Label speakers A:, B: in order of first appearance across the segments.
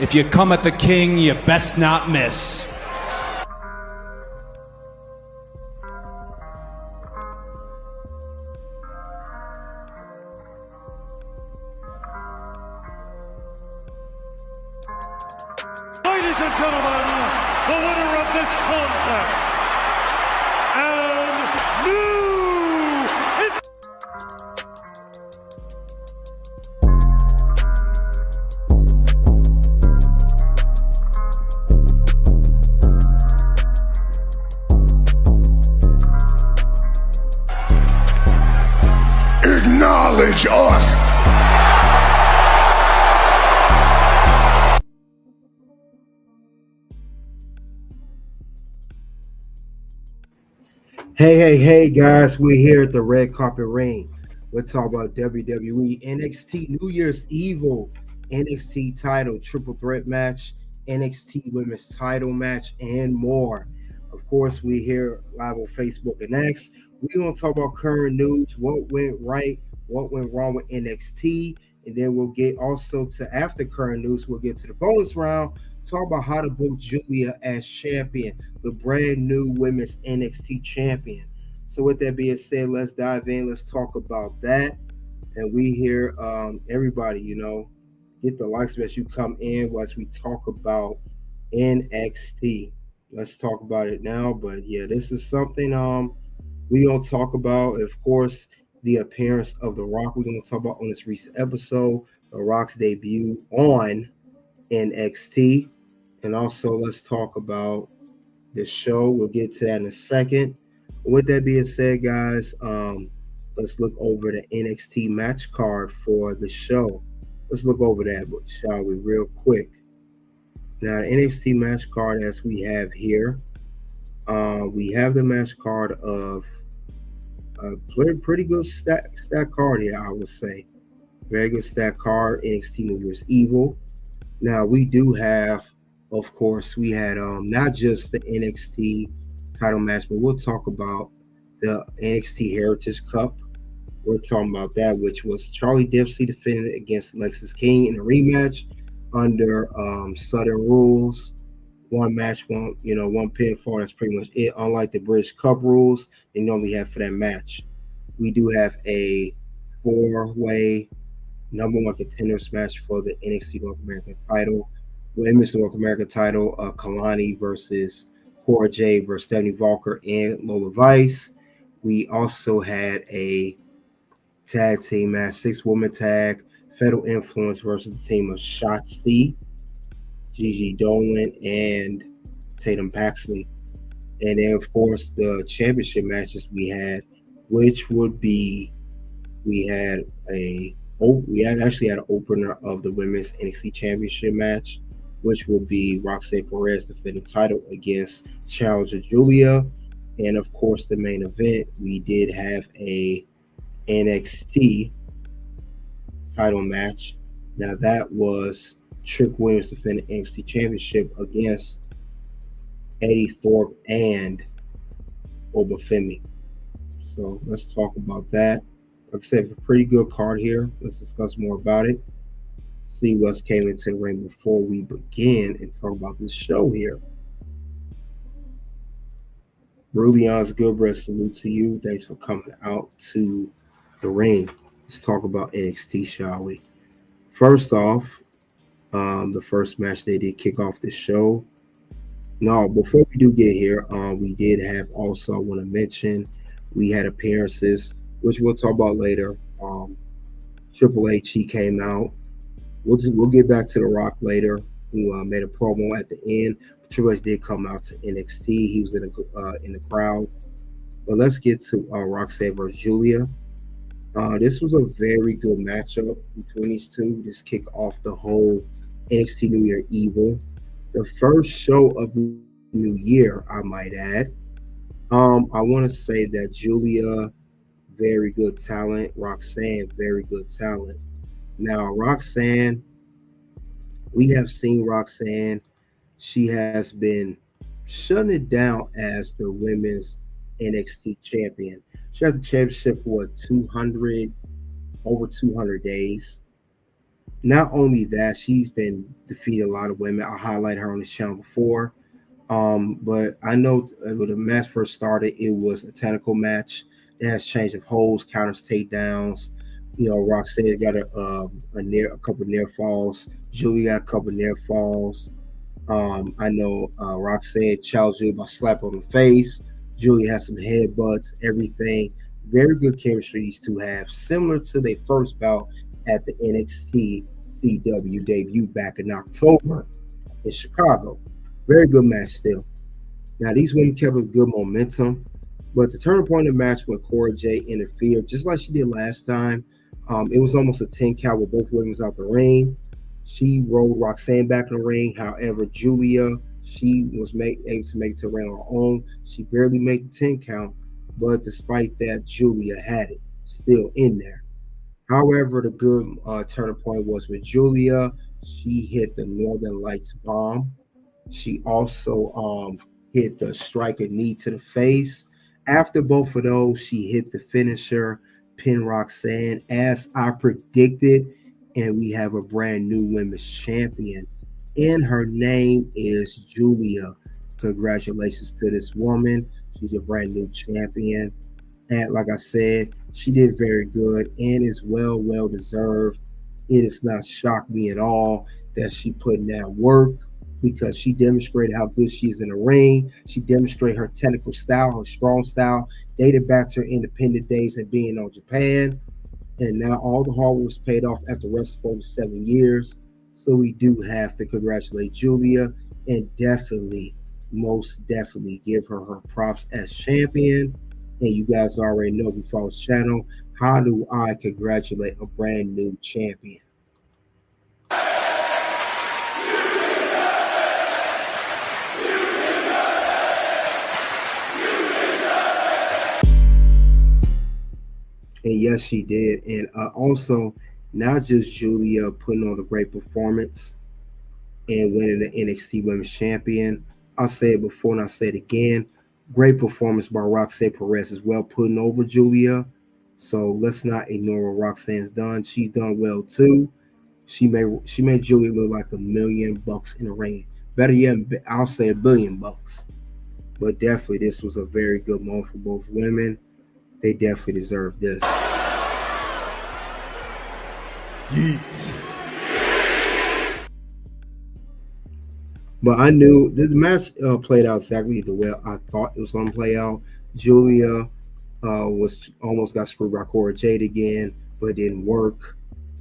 A: If you come at the king, you best not miss.
B: Ladies and gentlemen, the winner of this contest and
C: acknowledge us.
D: Hey, guys, we're here at the Red Carpet Ring. We're talking about WWE NXT New Year's Evil, NXT title triple threat match, NXT women's title match, and more. Of course, we're here live on Facebook and X. We're going to talk about current news, what went right, what went wrong with NXT, and then we'll get also to after current news, we'll get to the bonus round, talk about how to book Giulia as champion, the brand new women's NXT champion. So with that being said, let's dive in. Let's talk about that. And we hear everybody, hit the likes as you come in as we talk about NXT. Let's talk about it now. But yeah, this is something we're going to talk about. Of course, the appearance of The Rock. We're going to talk about on this recent episode, The Rock's debut on NXT. And also, let's talk about the show. We'll get to that in a second. With that being said, guys, let's look over the NXT match card for the show. Let's look over that, shall we, real quick. Now, the NXT match card as we have here, we have the match card of a pretty good stat card here, I would say. Very good stat card, NXT New Year's Evil. Now, we do have, of course, we had not just the NXT title match, but we'll talk about the NXT Heritage Cup. We're talking about that, which was Charlie Dempsey defending against Lexis King in a rematch under Southern rules. One match, one pinfall. That's pretty much it. Unlike the British Cup rules they normally have for that match, we do have a 4-way number one contenders match for the NXT North American title. Women's North American title, Kelani versus Cora, Jade versus Stephanie Vaquer and Lola Vice. We also had a tag team match, 6-woman tag, Fatal Influence versus the team of Shotzi, Gigi, Dolin, and Tatum, Paxley. And then, of course, the championship matches we had, which would be, we actually had an opener of the women's NXT championship match, which will be Roxanne Perez defending title against challenger Giulia. And of course, the main event, we did have a NXT title match. Now that was Trick Williams defending NXT championship against Eddy, Thorpe, and Femi. So let's talk about that. Like I said, a pretty good card here. Let's discuss more about it. See what's came into the ring before we begin and talk about this show here. Rulion's Goodbread, salute to you. Thanks for coming out to the ring. Let's talk about NXT, shall we? First off, the first match they did kick off the show. No, before we do get here, we did have also, I want to mention, we had appearances, which we'll talk about later. Triple H, he came out. We'll get back to The Rock later, who made a promo at the end. Triple H did come out to NXT. He was in the crowd. But let's get to Roxanne versus Giulia. This was a very good matchup between these two. This kicked off the whole NXT New Year Evil. The first show of the new year, I might add. I want to say that Giulia, very good talent. Roxanne, very good talent. Now, Roxanne, we have seen Roxanne. She has been shutting it down as the women's NXT champion. She had the championship for over 200 days. Not only that, she's been defeated a lot of women. I highlighted her on this channel before. But I know when the match first started, it was a technical match. It has change of holds, counters, takedowns. Roxanne got a couple near falls. Giulia got a couple near falls. I know Roxanne challenged you by slap on the face. Giulia has some headbutts, everything. Very good chemistry these two have, similar to their first bout at the NXT CW debut back in October in Chicago. Very good match still. Now, these women kept a good momentum, but the turning point of the match when Cora Jade interfered, just like she did last time, it was almost a 10 count with both women out the ring. She rolled Roxanne back in the ring. However, Giulia, she was able to make it to the ring on her own. She barely made the 10 count, but despite that, Giulia had it still in there. However, the good turning point was with Giulia. She hit the Northern Lights bomb. She also hit the striker knee to the face. After both of those, she hit the finisher, pin Roxanne, as I predicted. And we have a brand new women's champion. And her name is Giulia. Congratulations to this woman. She's a brand new champion. And like I said, she did very good and is well deserved. It does not shock me at all that she put in that work, because she demonstrated how good she is in the ring. She demonstrated her technical style, her strong style, dated back to her independent days and being on Japan. And now all the hard work was paid off after wrestling for over 7 years. So we do have to congratulate Giulia and most definitely give her props as champion. And you guys already know, if you follow this channel, how do I congratulate a brand new champion? And yes, she did. And also, not just Giulia putting on a great performance and winning the NXT Women's Champion. I'll say it before and I'll say it again. Great performance by Roxanne Perez as well, putting over Giulia. So let's not ignore what Roxanne's done. She's done well too. She made Giulia look like $1 million in the ring. Better yet, I'll say $1 billion. But definitely, this was a very good moment for both women. They definitely deserve this.
C: Yeet.
D: But I knew the match played out exactly the way I thought it was going to play out. Giulia was almost got screwed by Cora Jade again, but it didn't work,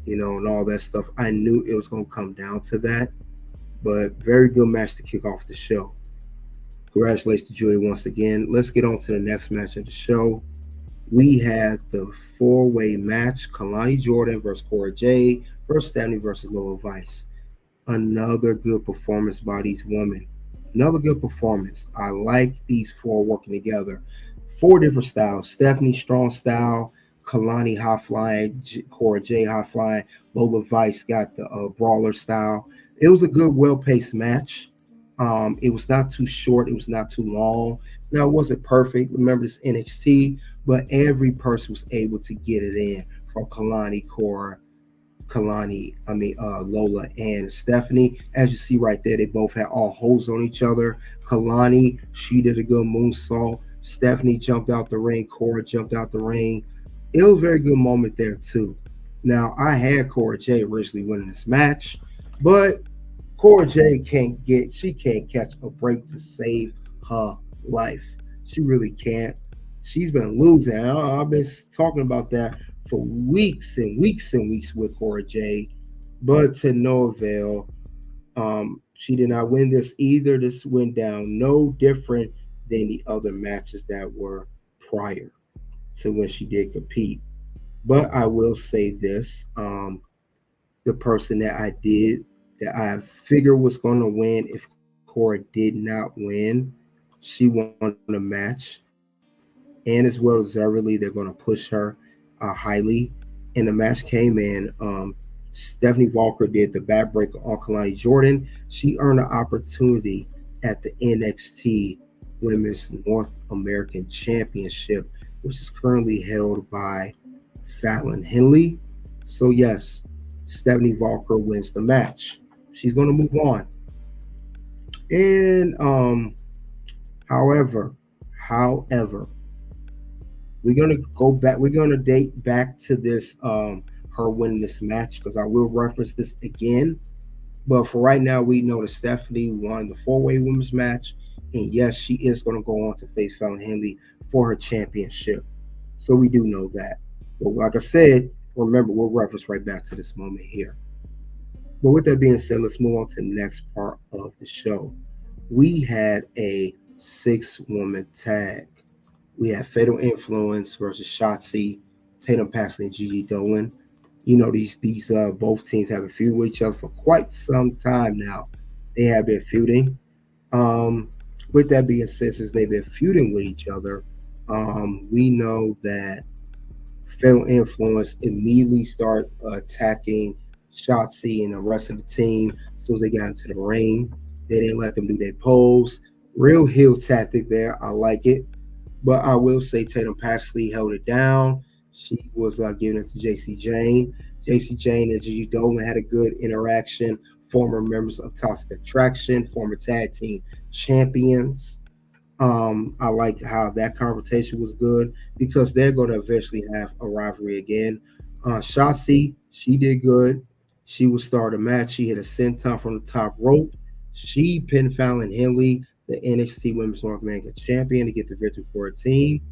D: and all that stuff. I knew it was going to come down to that. But very good match to kick off the show. Congratulations to Giulia once again. Let's get on to the next match of the show. We had the four-way match: Kelani Jordan versus Cora Jade versus Stephanie versus Lola Vice. Another good performance by these women. Another good performance. I like these four working together. 4 different styles: Stephanie strong style, Kelani high flying, Cora Jade high flying, Lola Vice got the brawler style. It was a good, well-paced match. It was not too short. It was not too long. Now, it wasn't perfect. Remember, this NXT, but every person was able to get it in, from Kelani, Lola, and Stephanie. As you see right there, they both had all holes on each other. Kelani, she did a good moonsault. Stephanie jumped out the ring. Cora jumped out the ring. It was a very good moment there, too. Now, I had Cora Jade originally winning this match, but Cora Jade can't catch a break to save her life. She really can't. She's been losing. I've been talking about that for weeks and weeks and weeks with Cora Jade, but to no avail. She did not win this either. This went down no different than the other matches that were prior to when she did compete. But I will say this: the person that I figured was going to win if Cora did not win, she won a match, and as well deservedly, they're going to push her highly. And the match came in. Stephanie Vaquer did the backbreaker on Kelani Jordan. She earned an opportunity at the NXT Women's North American Championship, which is currently held by Fallon Henley. So yes, Stephanie Vaquer wins the match. She's going to move on. And however, we're gonna go back. We're gonna date back to this her winning this match because I will reference this again. But for right now, we know that Stephanie won the 4-way women's match, and yes, she is going to go on to face Fallon Henley for her championship. So we do know that. But like I said, remember, we'll reference right back to this moment here. But with that being said, let's move on to the next part of the show. We had a 6-woman tag. We had Fatal Influence versus Shotzi, Tatum, Paxley, and Gigi Dolin. You know, these both teams have been feuding with each other for quite some time now. They have been feuding. With that being said, since they've been feuding with each other, we know that Fatal Influence immediately start attacking Shotzi and the rest of the team. As soon as they got into the ring, they didn't let them do their pose. Real heel tactic there. I like it. But I will say Tatum Paxley held it down. She was giving it to JC Jane. JC Jane and Gigi Dolin had a good interaction. Former members of Toxic Attraction, former tag team champions. I like how that conversation was good because they're going to eventually have a rivalry again. Shotzi, she did good. She would start a match. She hit a senton from the top rope. She pinned Fallon Henley, the NXT Women's North American Champion, to get the victory for her team.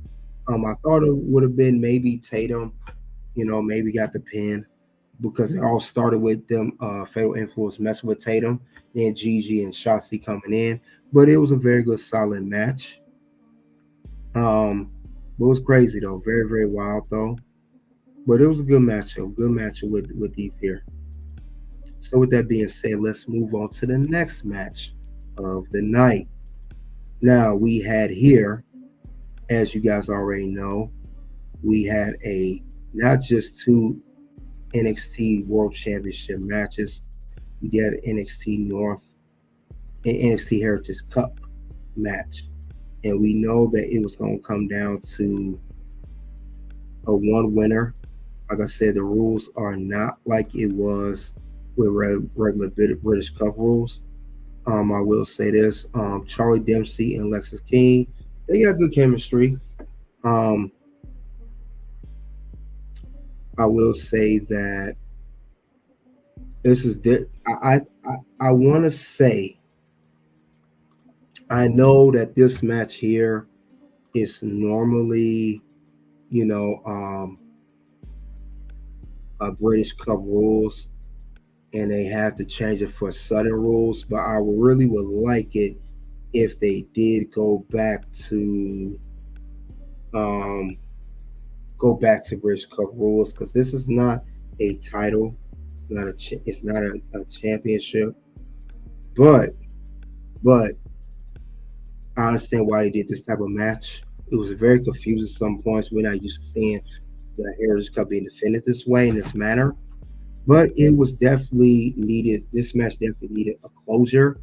D: I thought it would have been maybe Tatum, maybe got the pin because it all started with them Fatal Influence messing with Tatum, then Gigi and Shotzi coming in. But it was a very good, solid match. It was crazy though, very, very wild though. But it was a good matchup, with these here. So with that being said, let's move on to the next match of the night. Now we had here, as you guys already know, we had not just 2 NXT World Championship matches. We had an NXT North and NXT Heritage Cup match. And we know that it was going to come down to a one winner. Like I said, the rules are not like it was with regular British Cup rules. I will say this, Charlie Dempsey and Lexis King, they got good chemistry. I will say that this is I want to say, I know that this match here is normally, a British Cup rules, and they have to change it for Southern rules. But I really would like it if they did go back to British Cup rules, because this is not a title, it's not a championship. But I understand why they did this type of match. It was very confusing at some points. We're not used to seeing the Heritage Cup being defended this way, in this manner. But it was definitely needed. This match definitely needed a closure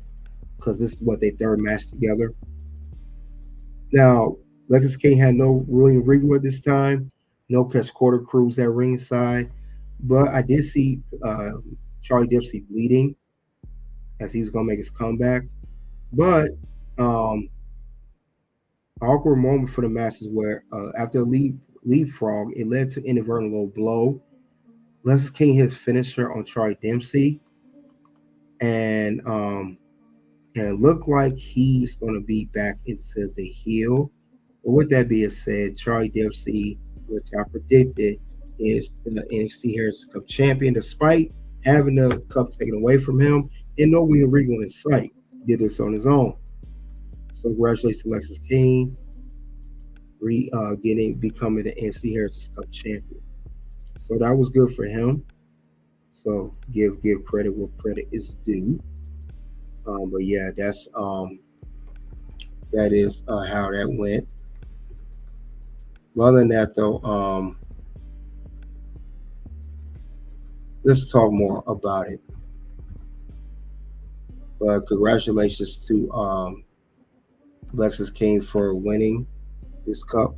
D: because this is what their third match together. Now, Lexis King had no ruling ring at this time. No catch quarter crews at ringside. But I did see Charlie Dempsey bleeding as he was going to make his comeback. But awkward moment for the match is where after a leapfrog, it led to inadvertent low blow. Lexis King his finisher on Charlie Dempsey, and it looked like he's going to be back into the heel. But with that being said, Charlie Dempsey, which I predicted, is the NXT Heritage Cup champion, despite having the cup taken away from him and no winning Regal in sight. He did this on his own. So congratulations to Lexis King, becoming the NXT Heritage Cup champion. So that was good for him. So give credit where credit is due. But yeah, that is how that went. Other than that, though, let's talk more about it. But congratulations to Lexis King for winning this cup.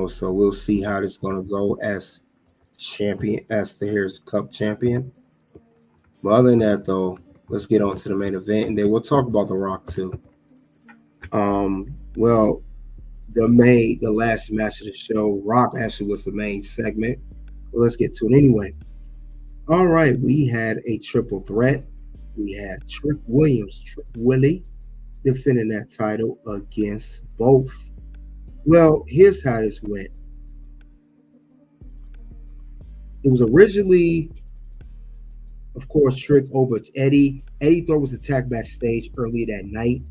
D: So we'll see how this is going to go as champion, as the Harris Cup champion. But other than that, though, let's get on to the main event, and then we'll talk about The Rock too. Well, the last match of the show, Rock actually was the main segment. But let's get to it anyway. All right, we had a triple threat. We had Trick Williams, Trick Willie, defending that title against both. Well, here's how this went. It was originally, of course, Trick over Eddy. Eddy Thorpe was attacked backstage earlier that night.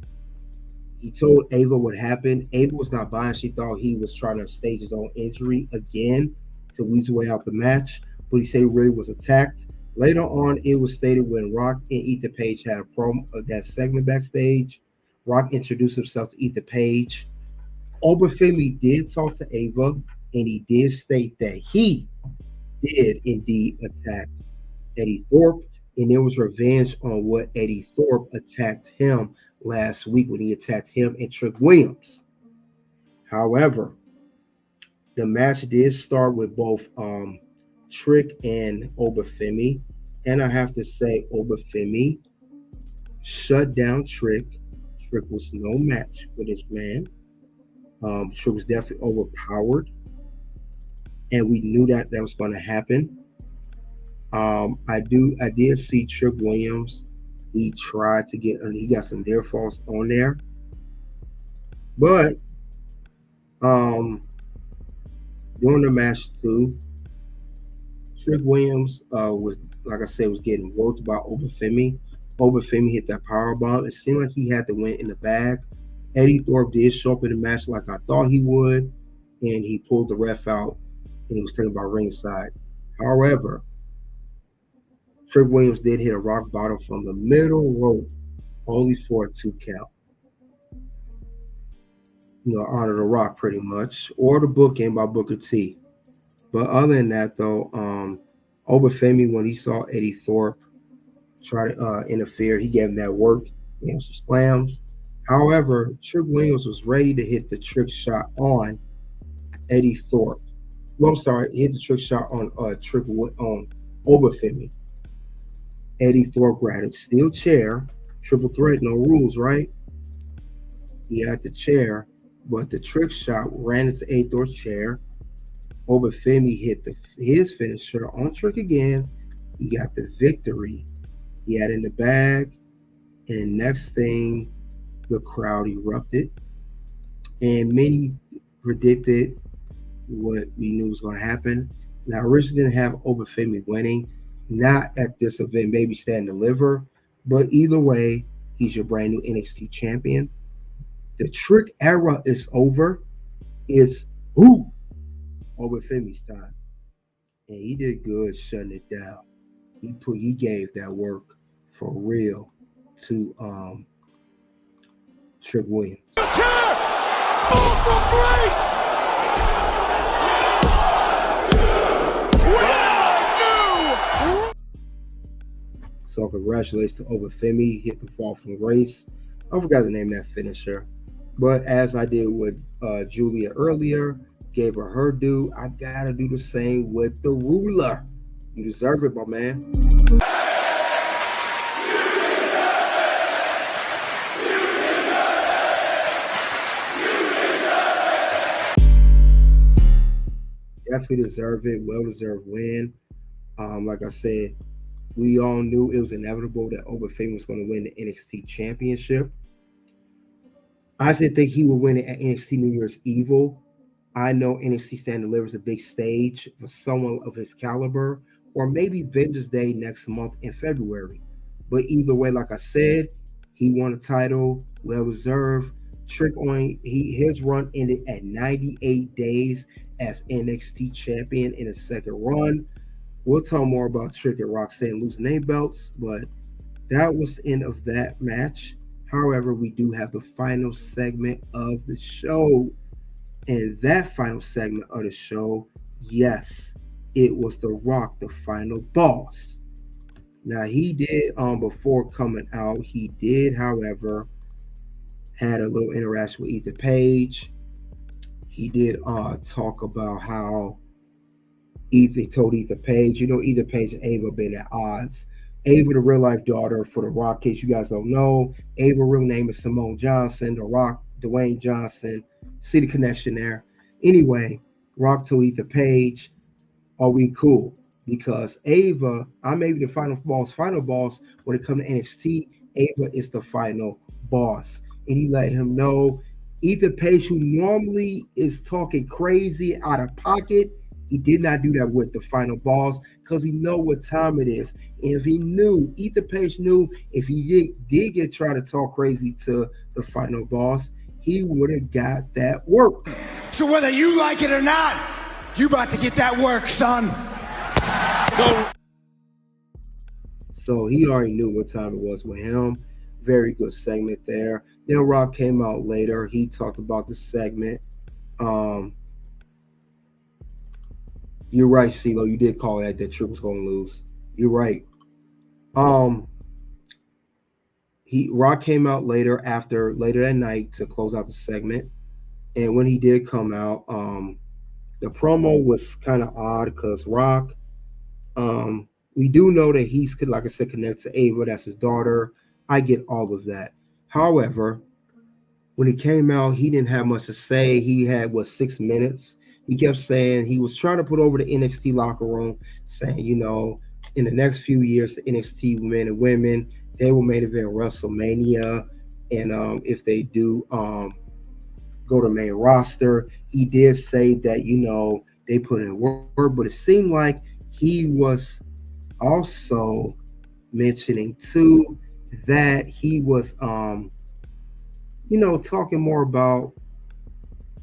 D: He told Ava what happened. Ava was not buying. She thought he was trying to stage his own injury again to weasel way out the match, but he said he really was attacked. Later on, it was stated when Rock and Ethan Page had a promo of that segment backstage, Rock introduced himself to Ethan Page. Femi did talk to Ava, and he did state that he did indeed attack Eddy Thorpe, and there was revenge on what Eddy Thorpe attacked him last week when he attacked him and Trick Williams. However, the match did start with both Trick and Femi, and I have to say Femi shut down Trick. Trick was no match for this man. Trick was definitely overpowered, and we knew that was going to happen. I did see Trick Williams. He tried to he got some near falls on there, but during the match too, Trick Williams was, like I said, was getting worked by Femi. Femi hit that power bomb. It seemed like he had the win in the bag. Eddy Thorpe did show up in the match like I thought he would, and he pulled the ref out, and he was taken by ringside. However, Trick Williams did hit a rock bottom from the middle rope, only for a 2 count. Honor the Rock pretty much, or the bookend by Booker T. But other than that, though, Femi, when he saw Eddy Thorpe try to interfere, he gave him that work, gave him some slams. However, Trick Williams was ready to hit the trick shot on Eddy Thorpe. Well, I'm sorry, hit the trick shot on Femi. Eddy Thorpe grabbed a steel chair, triple threat, no rules, right? He had the chair, but the trick shot ran into Eddy Thorpe's chair. Femi hit his finisher on Trick again. He got the victory. He had in the bag, and next thing, the crowd erupted, and many predicted what we knew was going to happen. Now, I originally didn't have Femi winning, not at this event, maybe stand and deliver, but either way, he's your brand new NXT champion. The Trick era is over. It's Femi's time, and he did good shutting it down. He gave that work for real to Trick Williams. So congratulations to Femi. Hit the fall from grace. I forgot to name that finisher, but as I did with Giulia earlier, gave her due. I gotta do the same with the ruler. You deserve it, my man. Definitely deserve it. Well-deserved win. Like I said, we all knew it was inevitable that Femi was going to win the NXT championship. I didn't think he would win it at NXT New Year's Evil. I know NXT Stand and Deliver is a big stage for someone of his caliber, or maybe Vengeance Day next month in February. But either way, like I said, he won a title, well-deserved. Trick his run ended at 98 days as NXT champion in his second run. We'll talk more about Trick and Roxanne losing their belts, but that was the end of that match. However, we do have the final segment of the show. And that final segment of the show, yes, it was The Rock, the final boss. Now, he did, before coming out, he did, however, had a little interaction with Ethan Page. He did talk about how Ethan told Ethan Page, Ethan Page and Ava been at odds. Ava, the real life daughter for The Rock, in case you guys don't know. Ava, real name is Simone Johnson. The Rock, Dwayne Johnson. See the connection there. Anyway, Rock told Ethan Page, are we cool? Because Ava, I may be the final boss when it comes to NXT. Ava is the final boss. And he let him know Ethan Page, who normally is talking crazy out of pocket, he did not do that with the final boss because he know what time it is. And if he knew, Ethan Page knew if he did get try to talk crazy to the final boss, he would have got that work.
C: So whether you like it or not, you about to get that work, son.
D: So he already knew what time it was with him. Very good segment there. Then Rock came out later. He talked about the segment. You're right, CeeLo. You did call that Trick was going to lose. You're right. Rock came out later that night to close out the segment. And when he did come out, the promo was kind of odd because Rock, we do know that he's, like I said, connected to Ava. That's his daughter. I get all of that. However, when he came out, he didn't have much to say. He had, 6 minutes. He kept saying he was trying to put over the NXT locker room, saying, in the next few years, the NXT men and women, they will main event WrestleMania. And if they do go to main roster, he did say that, they put in work, but it seemed like he was also mentioning too that he was talking more about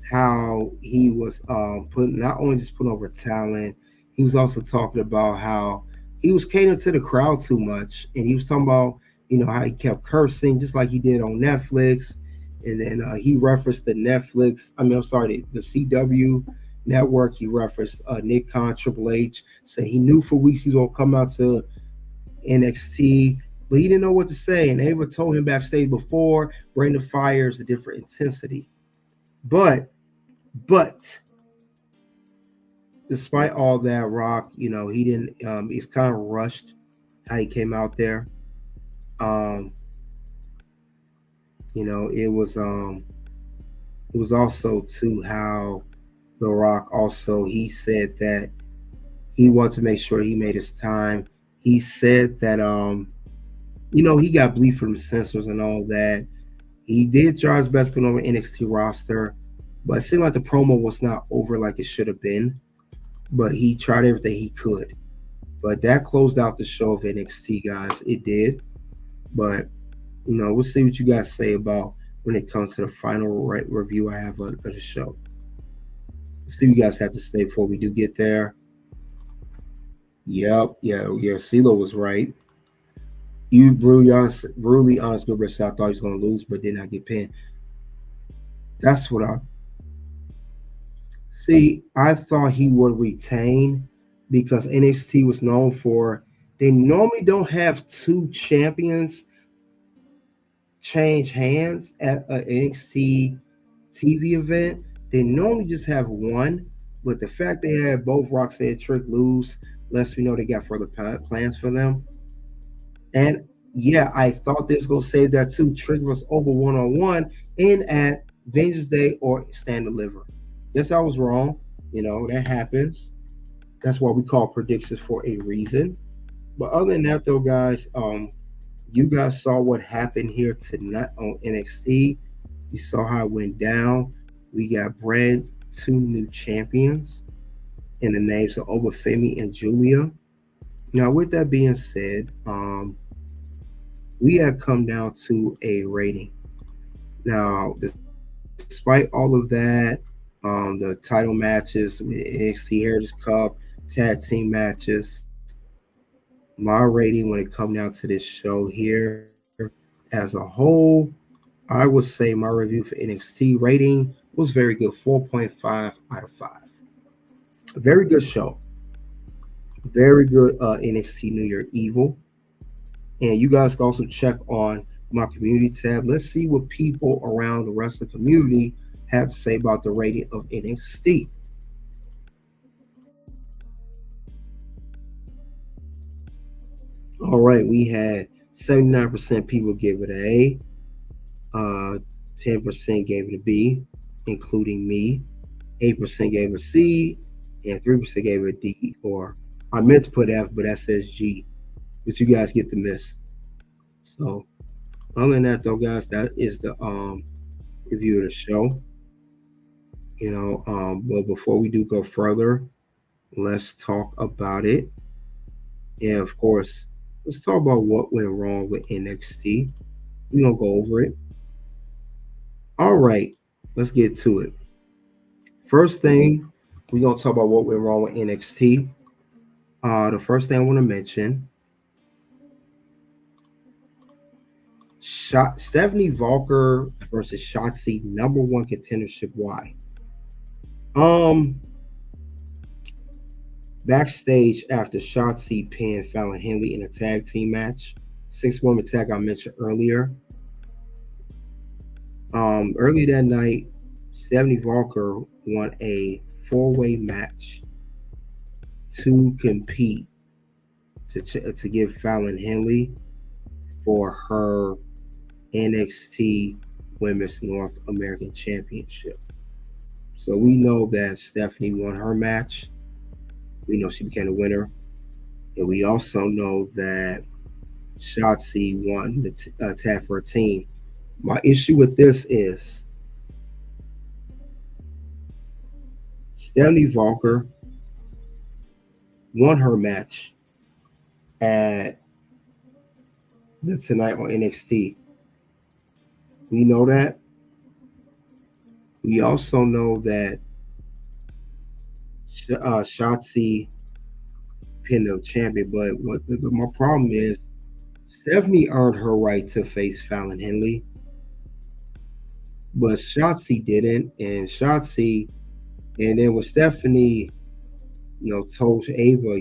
D: how he was not only just putting over talent, he was also talking about how he was catering to the crowd too much, and he was talking about how he kept cursing just like he did on Netflix. And then he referenced the CW network. He referenced Nick Khan, Triple H, saying he knew for weeks he was going to come out to NXT, but he didn't know what to say. And Ava told him backstage before, Bring the Fire is a different intensity. But despite all that, Rock, he didn't, he's kind of rushed how he came out there. It was also too how The Rock also, he said that he wanted to make sure he made his time. He said that he got bleed from the censors and all that. He did try his best put over NXT roster, but it seemed like the promo was not over like it should have been. But he tried everything he could. But that closed out the show of NXT, guys. It did. But we'll see what you guys say about when it comes to the final review I have of the show. Let's see what you guys have to say before we do get there. Yep. Yeah. CeeLo was right. You brutally honest, good I thought he was going to lose, but did not get pinned. That's what I thought he would retain because NXT was known for, they normally don't have two champions change hands at an NXT TV event. They normally just have one, but the fact they had both Roxanne and Trick lose lets me know they got further plans for them. And yeah, I thought they was going to save that too. Trick was over one-on-one and at Vengeance Day or Stand Deliver. Guess I was wrong. That happens. That's why we call predictions for a reason. But other than that, though, guys, you guys saw what happened here tonight on NXT. You saw how it went down. We got two new champions in the names of Femi and Giulia. Now, with that being said, we had come down to a rating. Now, despite all of that, the title matches, NXT Heritage Cup, tag team matches, my rating when it comes down to this show here as a whole, I would say my review for NXT rating was very good, 4.5 out of 5. A very good show. Very good NXT New Year Evil. And you guys can also check on my community tab. Let's see what people around the rest of the community have to say about the rating of NXT. All right, we had 79% people give it an A. 10% gave it a B, including me. 8% gave it a C, and 3% gave it a D. Or I meant to put F, but that says G. But you guys get the miss. So other than that, though, guys, that is the review of the show. But before we do go further, let's talk about it. And of course, let's talk about what went wrong with NXT. We're gonna go over it. All right, let's get to it. First thing, we're gonna talk about what went wrong with NXT. The first thing I want to mention, Stephanie Vaquer versus Shotzi, number one contendership. Why? Backstage after Shotzi pinned Fallon Henley in a tag team match, 6-woman tag I mentioned earlier. Early that night, Stephanie Vaquer won a 4-way match to compete to give Fallon Henley for her NXT Women's North American Championship. So we know that Stephanie won her match. We know she became a winner. And we also know that Shotzi won the tag for her team. My issue with this is Stephanie Vaquer won her match at tonight on NXT. We know that. We also know that Shotzi pinned the champion, but my problem is Stephanie earned her right to face Fallon Henley, but Shotzi didn't. And then when Stephanie, told Ava,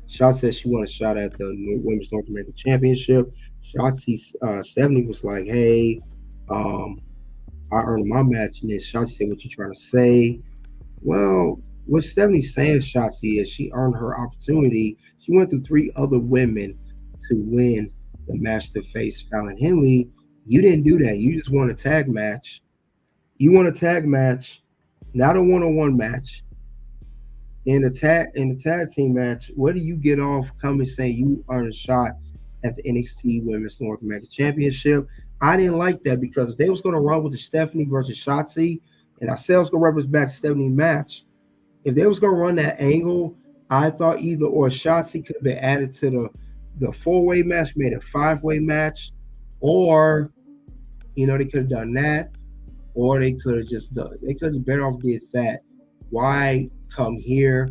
D: Shotzi said she wanted a shot at the Women's North American Championship. Stephanie was like, "Hey, I earned my match," and then Shotzi said, "What you trying to say?" Well, what Stephanie's saying, Shotzi, is she earned her opportunity. She went through 3 other women to win the match to face Fallon Henley. You didn't do that. You just won a tag match. You won a tag match, not a one-on-one match. In the tag team match, what do you get off coming saying you earned a shot at the NXT Women's North American Championship? I didn't like that, because if they was going to run with the Stephanie versus Shotzi, and I said I was going to reference back to Stephanie match, if they was going to run that angle, I thought either or Shotzi could have been added to the 4-way match, made a 5-way match, or they could have done that, or they could have better off did that. Why come here?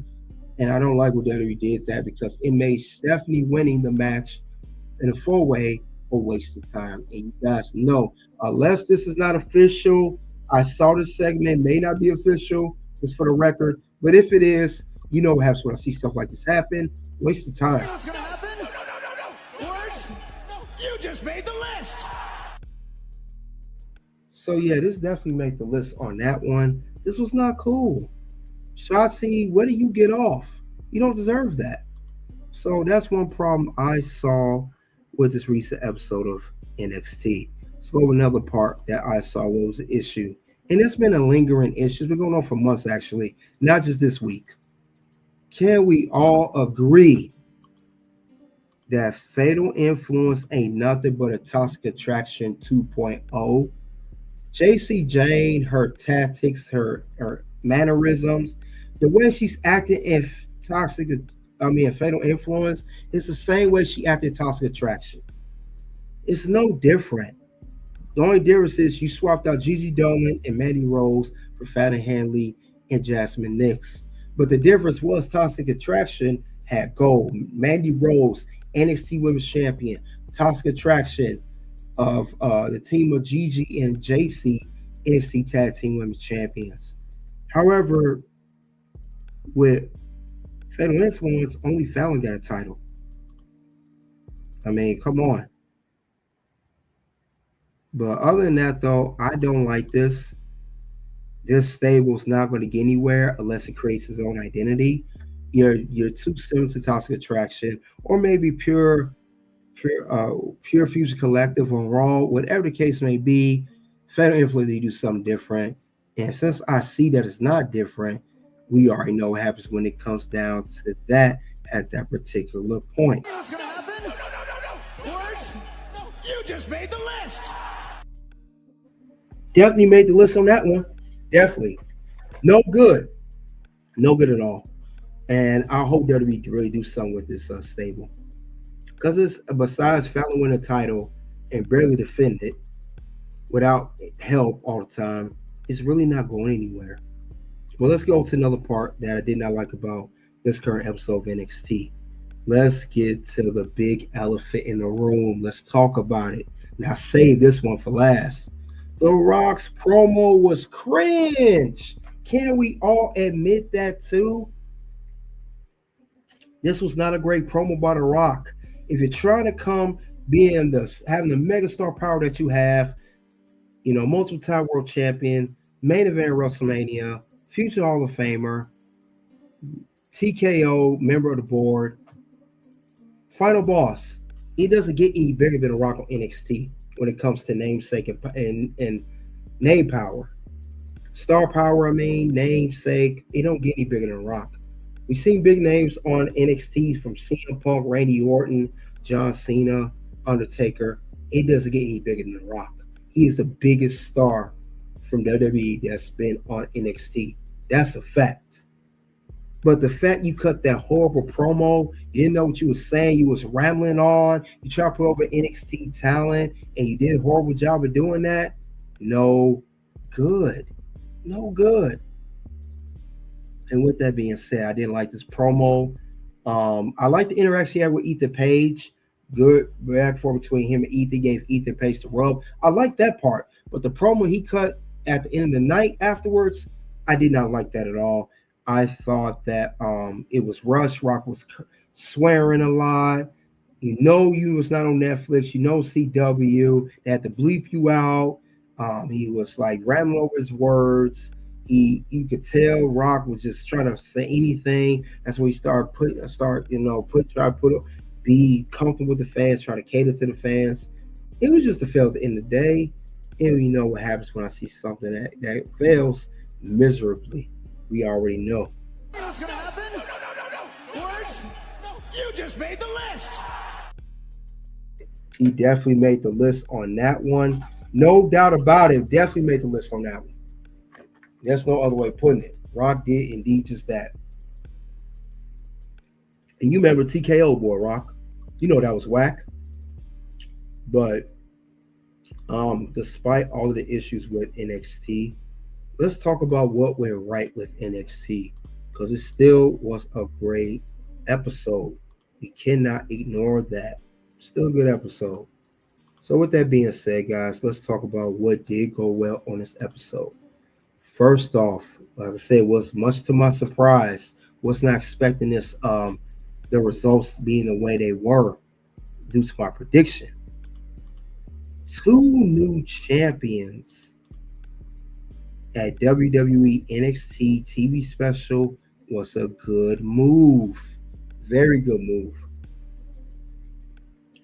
D: And I don't like what WWE did that, because it made Stephanie winning the match in a 4-way a waste of time. And you guys know, unless this is not official, I saw this segment, may not be official, just for the record, but if it is, what happens when I see stuff like this happen. Waste of time.
C: What's gonna happen? No. Words? You just made the list.
D: So yeah, this definitely made the list on that one. This was not cool. Shotzi, what do you get off? You don't deserve that. So that's one problem I saw with this recent episode of NXT. Let's go over another part that I saw what was the issue. And it's been a lingering issue. It's been going on for months, actually, not just this week. Can we all agree that Fatal Influence ain't nothing but a Toxic Attraction 2.0? JC Jane, her tactics, her mannerisms, the way she's acting in Fatal Influence, it's the same way she acted in Toxic Attraction. It's no different. The only difference is you swapped out Gigi Dolin and Mandy Rose for Fallon Henley and Jasmine Nix. But the difference was Toxic Attraction had gold. Mandy Rose, NXT Women's Champion. Toxic Attraction of the team of Gigi and JC, NXT Tag Team Women's Champions. However, with Fatal Influence, only Fallon got a title. I mean, come on. But other than that, though, I don't like this. This stable's not going to get anywhere unless it creates its own identity. You're too similar to Toxic Attraction, or maybe pure Pure Fusion Collective on Raw, whatever the case may be. Fatal Influence, they do something different. And since I see that it's not different, we already know what happens when it comes down to that at that particular point.
C: What's gonna happen? No. Words? No. You just made the list.
D: Definitely made the list on that one. Definitely. No good. No good at all. And I hope WWE can really do something with this stable. Because it's, besides Fallon winning the title and barely defend it without help all the time, it's really not going anywhere. Well, let's go to another part that I did not like about this current episode of NXT. Let's get to the big elephant in the room. Let's talk about it. Now, save this one for last. The Rock's promo was cringe. Can we all admit that too? This was not a great promo by The Rock. If you're trying to come having the megastar power that you have, multiple time world champion, main event WrestleMania, future Hall of Famer, TKO, member of the board, final boss, he doesn't get any bigger than The Rock on NXT when it comes to namesake and name power. Star power, namesake, it don't get any bigger than The Rock. We've seen big names on NXT from CM Punk, Randy Orton, John Cena, Undertaker. It doesn't get any bigger than The Rock. He is the biggest star from WWE that's been on NXT. That's a fact. But the fact you cut that horrible promo, you didn't know what you were saying, you was rambling on, you tried to put over NXT talent, and you did a horrible job of doing that, no good. No good. And with that being said, I didn't like this promo. I like the interaction he had with Ethan Page. Good back and forth between him and Ethan. Gave Ethan Page the rub. I like that part. But the promo he cut at the end of the night afterwards, I did not like that at all. I thought that it was rushed. Rock was swearing a lot. You was not on Netflix. CW. They had to bleep you out. He was like rambling over his words. You could tell Rock was just trying to say anything. That's when he started be comfortable with the fans, try to cater to the fans. It was just a fail at the end of the day. And you know what happens when I see something that fails miserably. We already know.
C: What's gonna happen? No. Words? No. You just made the list.
D: He definitely made the list on that one. No doubt about it. Definitely made the list on that one. There's no other way of putting it. Rock did indeed just that. And you remember TKO, boy, Rock. You know that was whack. But despite all of the issues with NXT, let's talk about what went right with NXT, because it still was a great episode. We cannot ignore that. Still a good episode. So with that being said, guys, let's talk about what did go well on this episode. First off, like I said, was much to my surprise. Was not expecting this, the results being the way they were due to my prediction. 2 new champions at WWE NXT TV special was a good move. Very good move.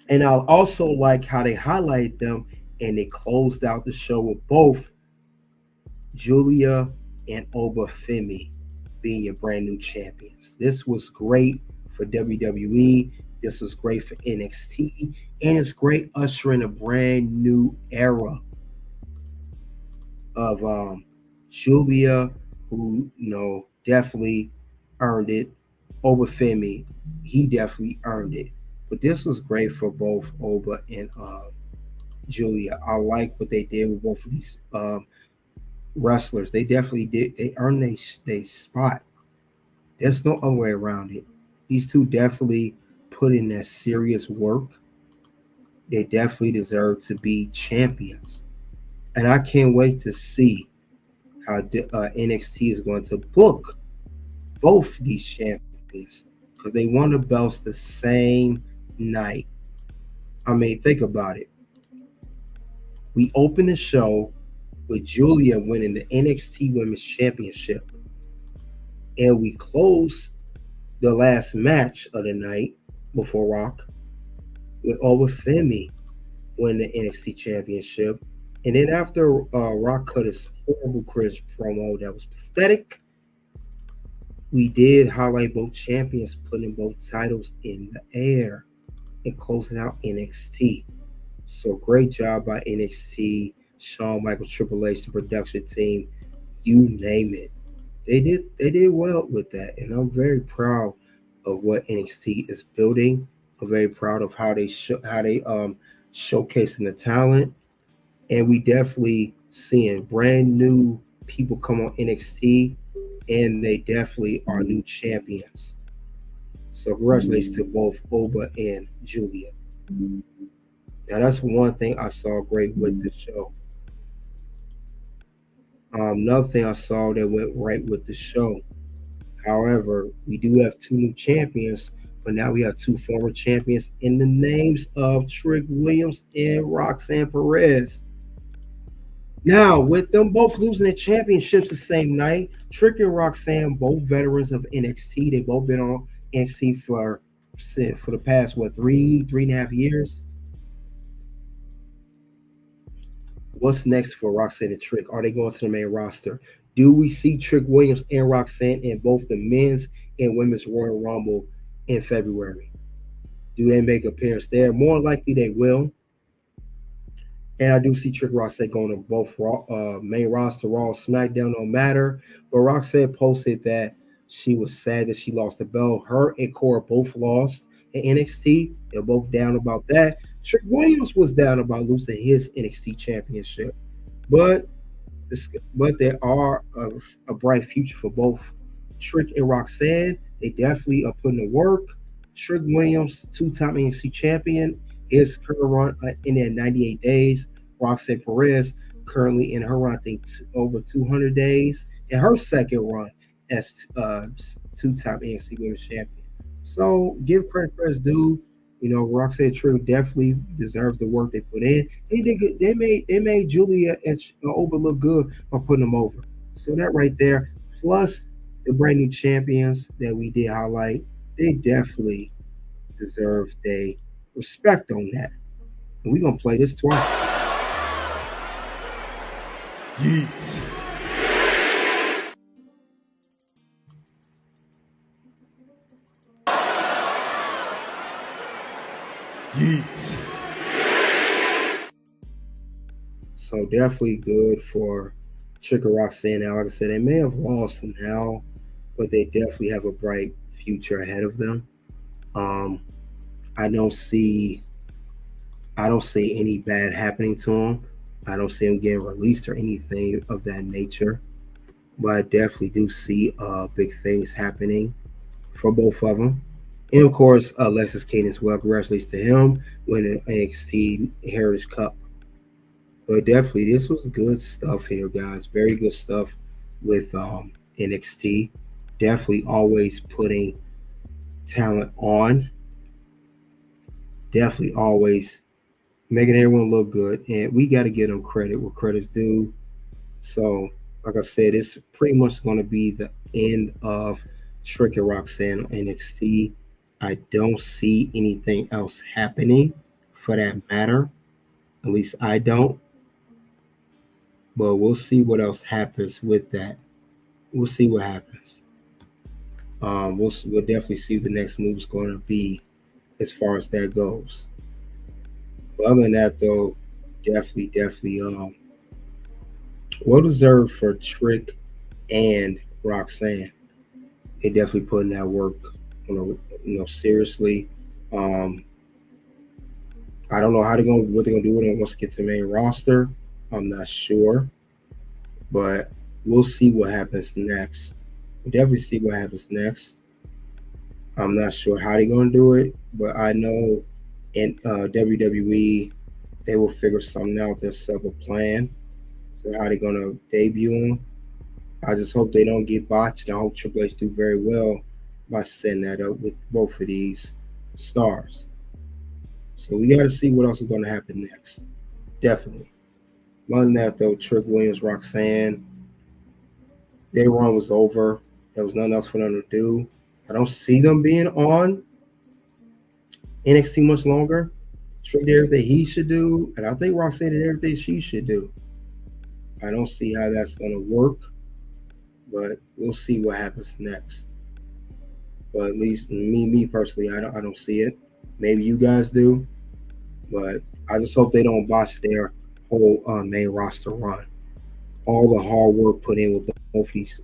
D: And I also like how they highlighted them and they closed out the show with both Giulia and Femi being your brand new champions. This was great for WWE. This was great for NXT. And it's great ushering a brand new era of Giulia, who, definitely earned it. Femi, he definitely earned it. But this was great for both Oba and Giulia. I like what they did with both of these wrestlers. They definitely did. They earned their spot. There's no other way around it. These two definitely put in that serious work. They definitely deserve to be champions. And I can't wait to see how NXT is going to book both these champions, because they won the belts the same night. I mean, think about it. We opened the show with Giulia winning the NXT Women's Championship, and we closed the last match of the night before Rock with Femi win the NXT Championship. And then after Rock cut his horrible cringe promo that was pathetic, we did highlight both champions putting both titles in the air and closing out NXT. So great job by NXT, Shawn Michaels, Triple H, the production team, you name it. They did well with that, and I'm very proud of what NXT is building. I'm very proud of how they showcasing the talent, and we definitely seeing brand new people come on NXT, and they definitely are new champions. So congratulations to both Oba and Giulia. Now that's one thing I saw great with the show. Another thing I saw that went right with the show. However, we do have two new champions, but now we have two former champions in the names of Trick Williams and Roxanne Perez. Now, with them both losing the championships the same night, Trick and Roxanne, both veterans of NXT, they both been on NXT for the past, three and a half years. What's next for Roxanne and Trick? Are they going to the main roster? Do we see Trick Williams and Roxanne in both the men's and women's Royal Rumble in February? Do they make an appearance there? More likely they will. And I do see Trick and Roxanne going to both main roster, Raw, SmackDown, no matter. But Roxanne posted that she was sad that she lost the belt. Her and Cora both lost in NXT. They're both down about that. Trick Williams was down about losing his NXT championship. But there are a bright future for both Trick and Roxanne. They definitely are putting in work. Trick Williams, two-time NXT champion, is current run in their 98 days. Roxanne Perez currently in her run, I think, over 200 days, and her second run as two-time NXT Women's Champion. So give credit where it's due. You know, Roxanne and Trick definitely deserve the work they put in. They made Giulia and Oba look good by putting them over. So that right there, plus the brand new champions that we did highlight, they definitely deserve their respect on that. And we're gonna play this twice.
C: Yeet. Yeet.
D: So definitely good for Trick and Roxanne. Now, like I said, they may have lost now, but they definitely have a bright future ahead of them. I don't see any bad happening to them. I don't see them getting released or anything of that nature. But I definitely do see big things happening for both of them. And of course, Lexis Kane as well. Congratulations to him winning NXT Heritage Cup. But definitely, this was good stuff here, guys. Very good stuff with NXT. Definitely always putting talent on. Definitely always making everyone look good. And we got to give them credit where credit's due. So, like I said, it's pretty much going to be the end of Trick and Roxanne on NXT. I don't see anything else happening for that matter. At least I don't. But we'll see what else happens with that. We'll see what happens. We'll definitely see what the next move is going to be as far as that goes. But other than that, though, definitely, well deserved for Trick and Roxanne. They definitely putting that work, seriously. I don't know what they're gonna do when they once get to the main roster. I'm not sure, but we'll see what happens next. We'll definitely see what happens next. I'm not sure how they're gonna do it, but I know in WWE they will figure something out. They'll set up a plan. So how they're gonna debut them. I just hope they don't get botched. I hope Triple H do very well by setting that up with both of these stars. So we got to see what else is going to happen next. Definitely. Other than that, though, Trick Williams, Roxanne, their run was over. There was nothing else for them to do. I don't see them being on NXT much longer. did everything he should do, and I think Roxanne did everything she should do. I don't see how that's going to work, but we'll see what happens next. But at least me personally, I don't see it. Maybe you guys do, but I just hope they don't botch their whole main roster run. All the hard work put in with both these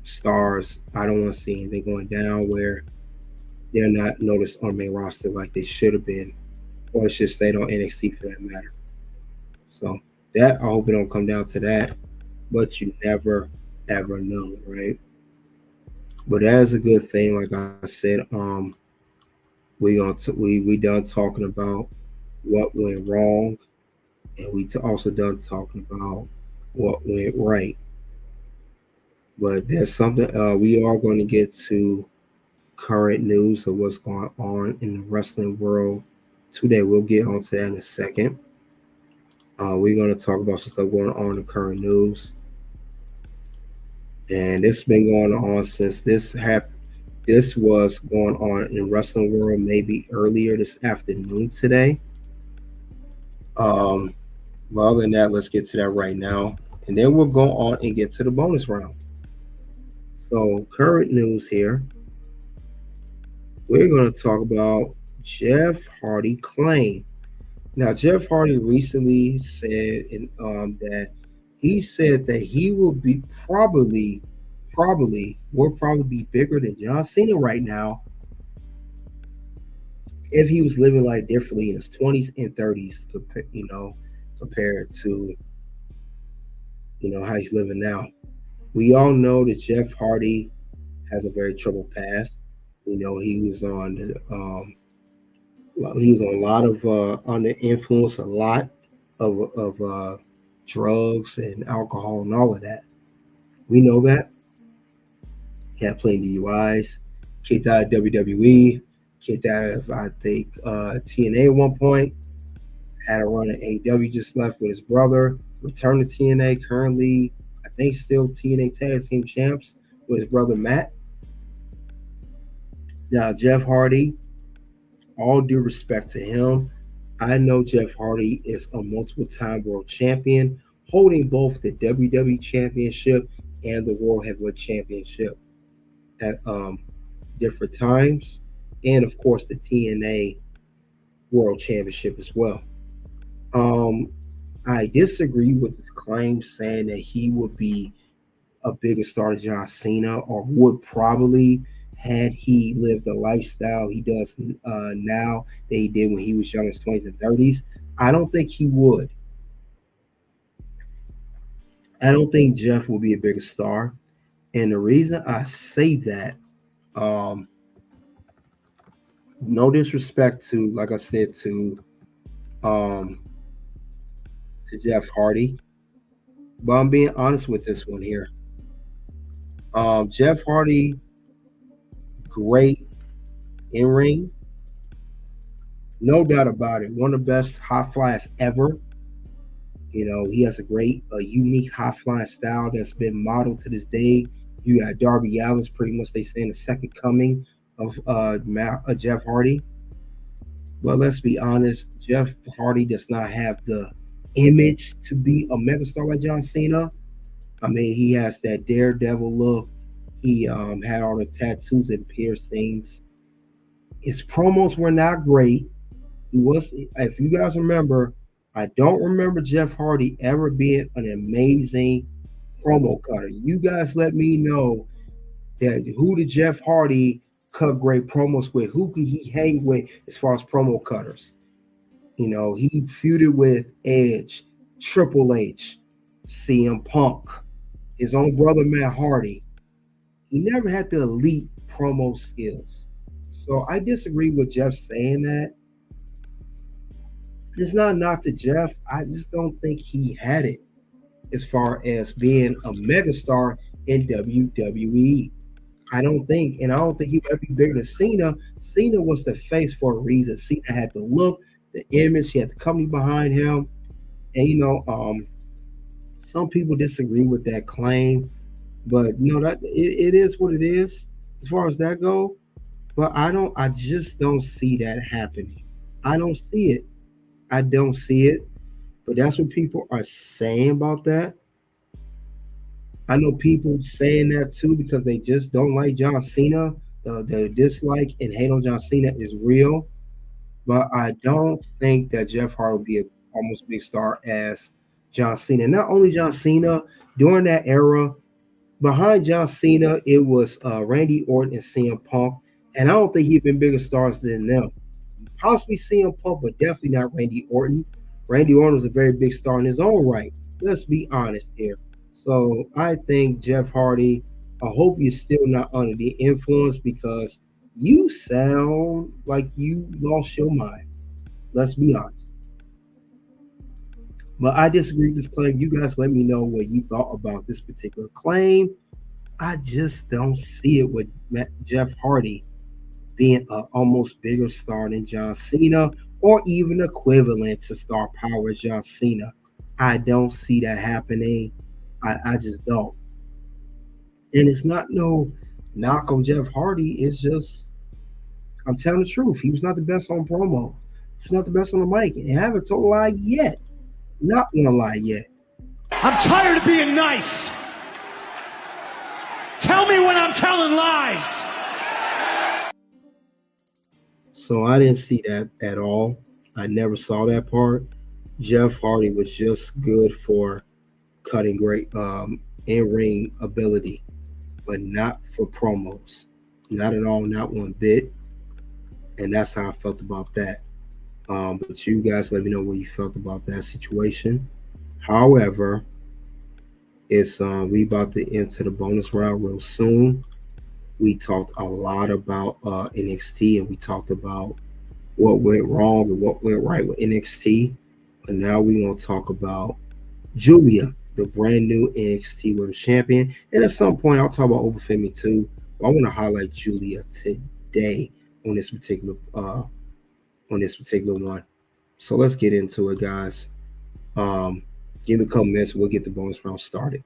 D: stars, I don't want to see anything going down where they're not noticed on main roster like they should have been, or it should stay on NXT for that matter. So that, I hope it don't come down to that, but you never ever know, right? But that is a good thing. Like I said, we done talking about what went wrong, and we also done talking about what went right. But there's something we are going to get to current news of what's going on in the wrestling world today. We'll get onto that in a second. We're going to talk about some stuff going on in the current news. And this has been going on since this was going on in the wrestling world maybe earlier this afternoon today. Well, other than that, let's get to that right now. And then we'll go on and get to the bonus round. So, current news here. We're going to talk about Jeff Hardy claim. Now, Jeff Hardy recently said that he said that he will be probably be bigger than John Cena right now if he was living life differently in his 20s and 30s, compared to how he's living now. We all know that Jeff Hardy has a very troubled past. He was on a lot of under influence, a lot of drugs and alcohol and all of that. We know that. He had plenty DUIs, kicked out of WWE, kicked out of, I think, TNA at one point, had a run at AEW, just left with his brother, returned to TNA, currently, I think, still TNA Tag Team Champs with his brother Matt. Now, Jeff Hardy, all due respect to him, I know Jeff Hardy is a multiple-time world champion, holding both the WWE Championship and the World Heavyweight Championship at different times, and of course the TNA World Championship as well. I disagree with his claim saying that he would be a bigger star than John Cena, or would probably, had he lived the lifestyle he does now that he did when he was young in his 20s and 30s. I don't think he would. I don't think Jeff will be a bigger star. And the reason I say that, no disrespect to, like I said, to Jeff Hardy, but I'm being honest with this one here. Jeff Hardy, great in ring, no doubt about it. One of the best high flyers ever. He has a great, unique high flying style that's been modeled to this day. You got Darby Allin's pretty much, they saying, the second coming of Jeff Hardy. But let's be honest, Jeff Hardy does not have the image to be a megastar like John Cena. I mean, he has that daredevil look. He had all the tattoos and piercings. His promos were not great. He was, if you guys remember, I don't remember Jeff Hardy ever being an amazing promo cutter. You guys let me know that who did Jeff Hardy cut great promos with? Who could he hang with as far as promo cutters? He feuded with Edge, Triple H, CM Punk, his own brother Matt Hardy. He never had the elite promo skills. So I disagree with Jeff saying that. It's not a knock to Jeff. I just don't think he had it as far as being a megastar in WWE. I don't think he would ever be bigger than Cena. Cena was the face for a reason. Cena had the look, the image, he had the company behind him. And some people disagree with that claim, but that it is what it is as far as that go. But I just don't see that happening. I don't see it. I don't see it. But that's what people are saying about that. I know people saying that too because they just don't like John Cena. The dislike and hate on John Cena is real. But I don't think that Jeff Hardy will be a almost big star as John Cena. Not only John Cena, during that era, behind John Cena, it was Randy Orton and CM Punk. And I don't think he'd been bigger stars than them. Possibly CM Punk, but definitely not Randy Orton. Randy Orton was a very big star in his own right. Let's be honest here. So I think Jeff Hardy, I hope you're still not under the influence because you sound like you lost your mind. Let's be honest. But I disagree with this claim. You guys let me know what you thought about this particular claim. I just don't see it with Jeff Hardy being an almost bigger star than John Cena or even equivalent to star power as John Cena. I don't see that happening. I just don't. And it's not no knock on Jeff Hardy. It's just, I'm telling the truth. He was not the best on promo. He was not the best on the mic. And I haven't told a lie yet. Not gonna lie yet.
A: I'm tired of being nice. Tell me when I'm telling lies.
D: So I didn't see that at all. I never saw that part. Jeff Hardy was just good for cutting great in-ring ability, but not for promos. Not at all, not one bit. And that's how I felt about that. But you guys let me know what you felt about that situation. However, it's we about to enter the bonus round real soon. We talked a lot about NXT and we talked about what went wrong and what went right with NXT. But now we're going to talk about Giulia, the brand new NXT Women's Champion. And at some point, I'll talk about Femi too. But I want to highlight Giulia today on this particular one. So let's get into it, guys. Give me a couple minutes. We'll get the bonus round started.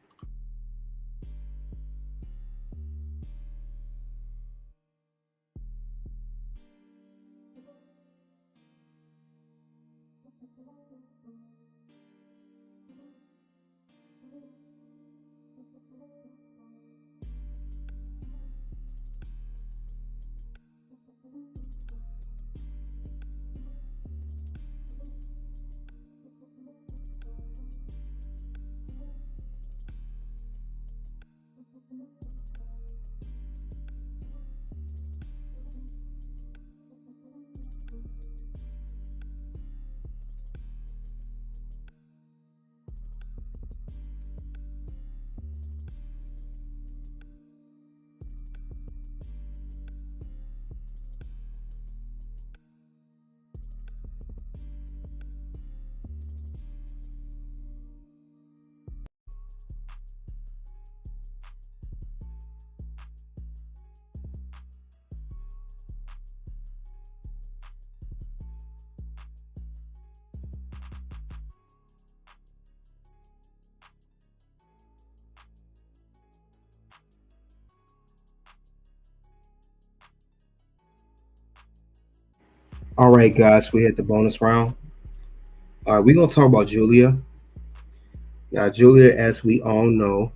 D: All right, guys, we hit the bonus round. All right, we're going to talk about Giulia. Now, Giulia, as we all know,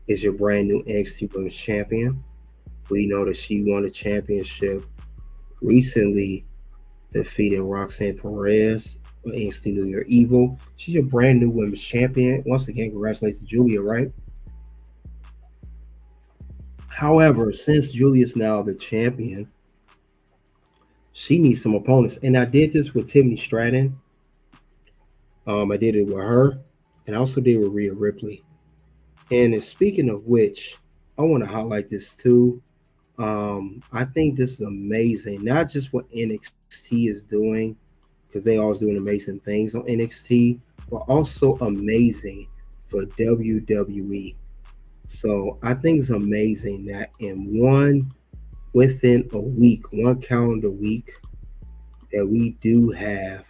D: is your brand new NXT Women's Champion. We know that she won a championship recently, defeating Roxanne Perez on NXT New Year Evil. She's your brand new Women's Champion. Once again, congratulations to Giulia, right? However, since Giulia's now the champion, she needs some opponents. And I did this with Tiffany Stratton. I did it with her. And I also did it with Rhea Ripley. And speaking of which, I want to highlight this too. I think this is amazing. Not just what NXT is doing, because they always doing amazing things on NXT, but also amazing for WWE. So I think it's amazing that within a week, one calendar week, that we do have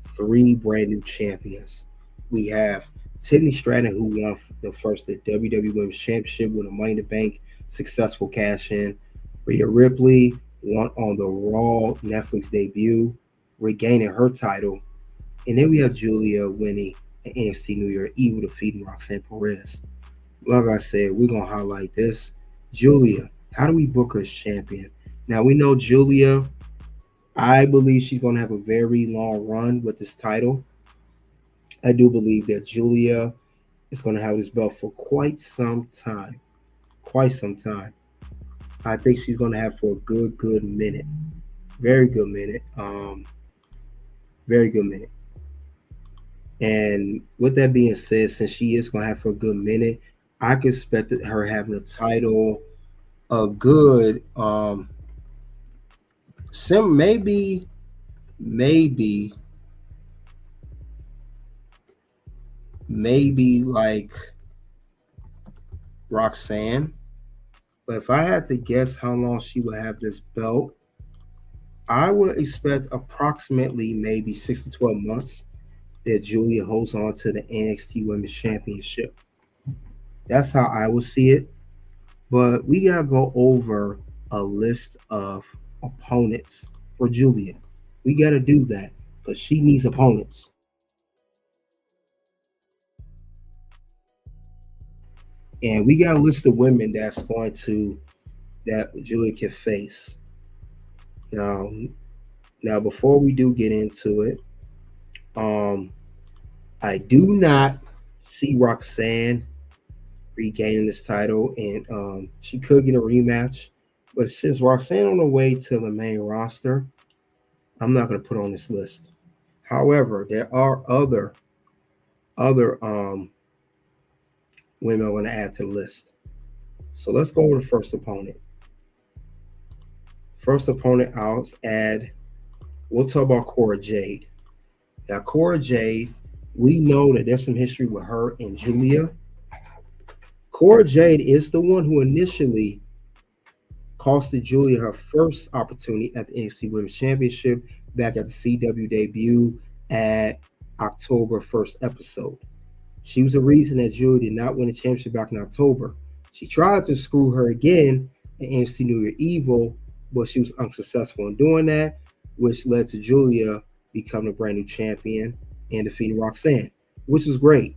D: 3 brand new champions. We have Tiffany Stratton, who won the WWE Women's Championship with a Money in the Bank successful cash in. Rhea Ripley won on the Raw Netflix debut regaining her title. And then we have Giulia winning an NXT New Year Evil, defeating Roxanne Perez. Like I said, we're going to highlight this. Giulia, how do we book her as champion? Now, we know Giulia, I believe she's going to have a very long run with this title. I do believe that Giulia is going to have this belt for quite some time. Quite some time. I think she's going to have for a good minute. Very good minute. Very good minute. And with that being said, since she is going to have for a good minute, I could expect her having a title a good maybe like Roxanne. But if I had to guess how long she would have this belt, I would expect approximately maybe 6 to 12 months that Giulia holds on to the NXT Women's Championship. That's how I would see it. But we got to go over a list of opponents for Giulia. We got to do that because she needs opponents. And we got a list of women that Giulia can face. Now before we do get into it, I do not see Roxanne regaining this title, and she could get a rematch. But since Roxanne on the way to the main roster, I'm not going to put her on this list. However, there are other women I'm going to add to the list. So let's go over the first opponent. First opponent I'll add, we'll talk about Cora Jade. Now, Cora Jade, we know that there's some history with her and Giulia. Cora Jade is the one who initially costed Giulia her first opportunity at the NXT Women's Championship back at the CW debut at October 1st episode. She was the reason that Giulia did not win the championship back in October. She tried to screw her again at NXT New Year Evil, but she was unsuccessful in doing that, which led to Giulia becoming a brand new champion and defeating Roxanne, which was great.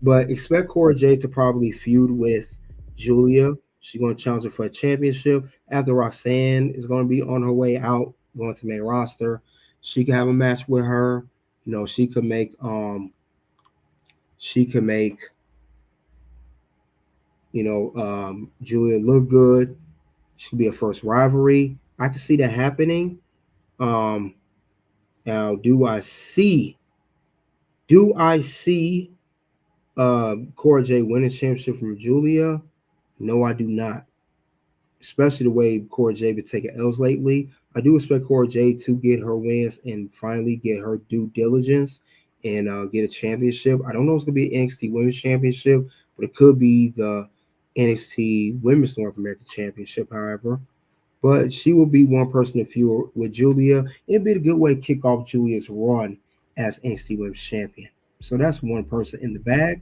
D: But expect Cora Jade to probably feud with Giulia. She's going to challenge her for a championship. After Roxanne is going to be on her way out, going to the main roster, she can have a match with her. She could make Giulia look good. She could be a first rivalry. I can see that happening. Now, do I see Cora Jade winning championship from Giulia? No, I do not. Especially the way Cora Jade been taking L's lately. I do expect Cora Jade to get her wins and finally get her due diligence and get a championship. I don't know if it's going to be an NXT Women's Championship, but it could be the NXT Women's North American Championship, however. But she will be one person to feud with Giulia. It'd be a good way to kick off Giulia's run as NXT Women's Champion. So that's one person in the bag.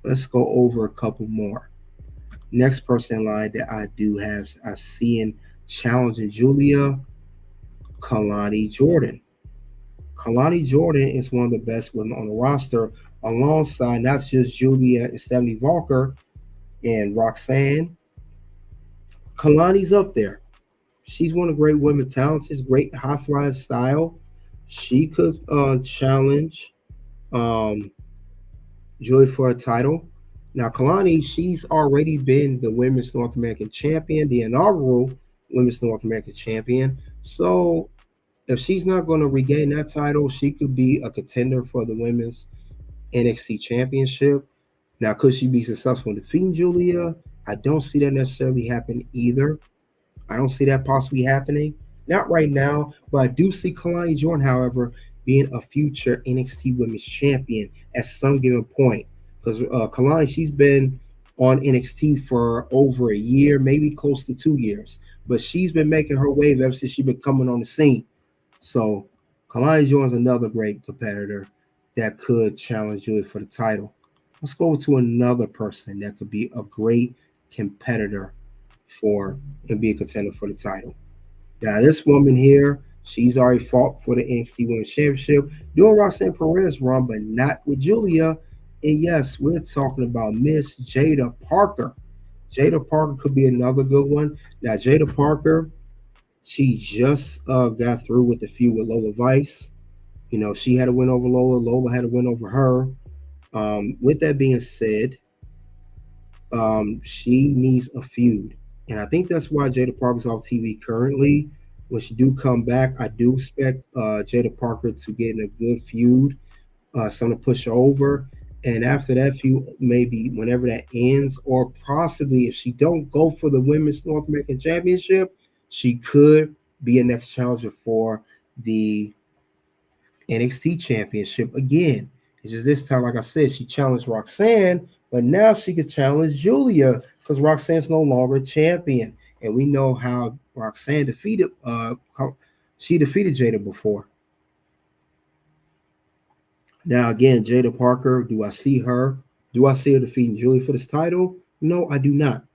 D: Let's go over a couple more. Next person in line that I've seen challenging Giulia, Kelani Jordan. Kelani Jordan is one of the best women on the roster, alongside not just Giulia and Stephanie Vaquer and Roxanne. Kelani's up there. She's one of the great women talents. She's great high flying style. She could challenge Giulia for a title. Now, Kelani, she's already been the Women's North American Champion, the inaugural Women's North American Champion. So if she's not going to regain that title, she could be a contender for the Women's NXT Championship. Now, could she be successful in defeating Giulia? I don't see that necessarily happen either. I don't see that possibly happening. Not right now, but I do see Kelani Jordan, however, being a future NXT Women's Champion at some given point. Because Kelani, she's been on NXT for over a year, maybe close to 2 years. But she's been making her wave ever since she's been coming on the scene. So Kelani Jordan's another great competitor that could challenge Giulia for the title. Let's go to another person that could be a great competitor for and be a contender for the title. Now, this woman here, She's already fought for the NXT Women's Championship during Roxanne Perez run, but not with Giulia. And yes, we're talking about Miss Jada Parker. Jada Parker could be another good one. Now, Jada Parker, she just got through with the feud with Lola Vice. You know, she had a win over Lola. Lola had a win over her. With that being said, she needs a feud. And I think that's why Jada Parker's off TV currently. When she do come back, I do expect Jada Parker to get in a good feud, something to push her over. And after that feud, maybe whenever that ends, or possibly if she don't go for the Women's North American Championship, she could be a next challenger for the NXT Championship again. It's just this time, like I said, she challenged Roxanne, but now she could challenge Giulia because Roxanne's no longer champion. And we know how Roxanne defeated she defeated Jada before. Now again, Jada Parker, do I see her? Do I see her defeating Giulia for this title? No, I do not.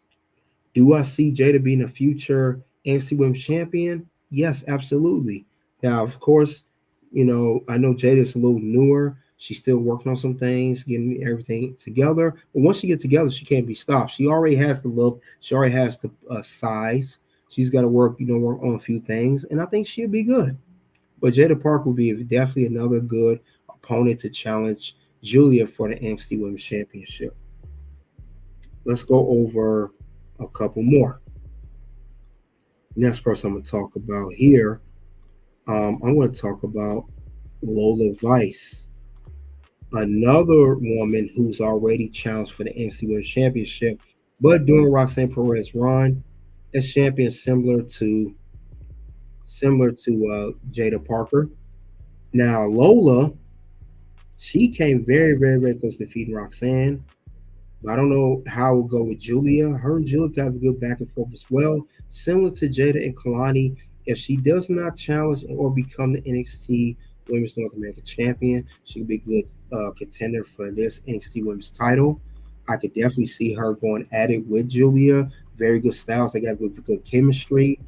D: Do I see Jada being a future NXT Women's Champion? Yes, absolutely. Now, of course, you know, I know Jada's a little newer. She's still working on some things, getting everything together. But once she gets together, she can't be stopped. She already has the look. She already has the size. She's got to work on a few things, and I think she'll be good. But Jada Park will be definitely another good opponent to challenge Giulia for the NXT Women's Championship. Let's go over a couple more. Next person I'm going to talk about here, I'm going to talk about Lola Vice, another woman who's already challenged for the NXT Women's Championship, but during Roxanne Perez run as champion, similar to Jada Parker. Now Lola, she came very, very, very close to defeating Roxanne. I don't know how it will go with Giulia. Her and Giulia got a good back and forth as well. Similar to Jada and Kelani, if she does not challenge or become the NXT Women's North American Champion, she could be a good contender for this NXT Women's title. I could definitely see her going at it with Giulia. Very good styles. They got good chemistry.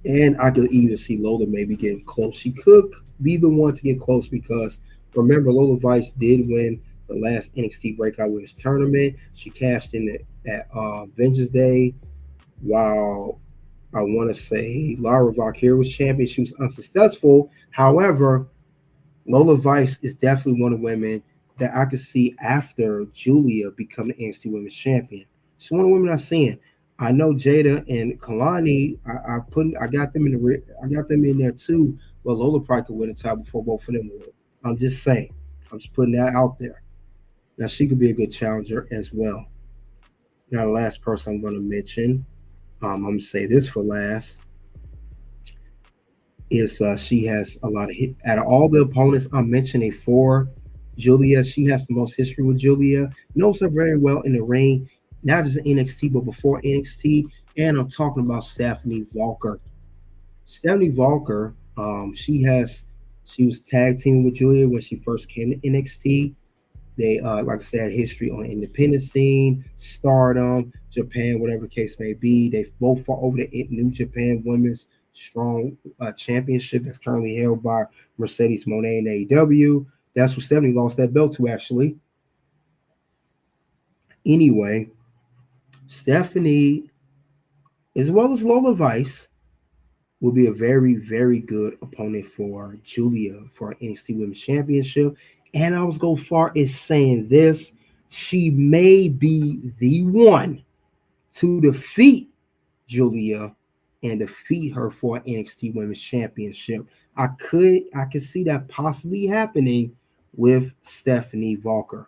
D: And I could even see Lola maybe getting close. She could be the one to get close because remember, Lola Vice did win the last NXT Breakout Women's Tournament. She cashed in at Vengeance Day while I want to say Laura Vaquer was champion. She was unsuccessful. However, Lola Vice is definitely one of the women that I could see after Giulia becoming NXT Women's Champion. She's one of the women I'm seeing. I know Jada and Kelani. I got them in there too. Well, Lola probably could win the title before both of them would. I'm just saying. I'm just putting that out there. Now she could be a good challenger as well. Now the last person I'm going to mention, I'm going to say this for last, is she has a lot of hit. Out of all the opponents I'm mentioning for Giulia, she has the most history with Giulia. Knows her very well in the ring, not just in NXT, but before NXT. And I'm talking about Stephanie Vaquer. Stephanie Vaquer, she was tag team with Giulia when she first came to NXT. They, like I said, history on the independent scene, Stardom, Japan, whatever the case may be. They both fought over the New Japan Women's Strong Championship that's currently held by Mercedes Moné in AEW. That's what Stephanie lost that belt to, actually. Anyway, Stephanie, as well as Lola Vice, will be a very, very good opponent for Giulia for NXT Women's Championship. And I was go far as saying this, she may be the one to defeat Giulia and defeat her for an NXT Women's Championship. I could see that possibly happening with Stephanie Vaquer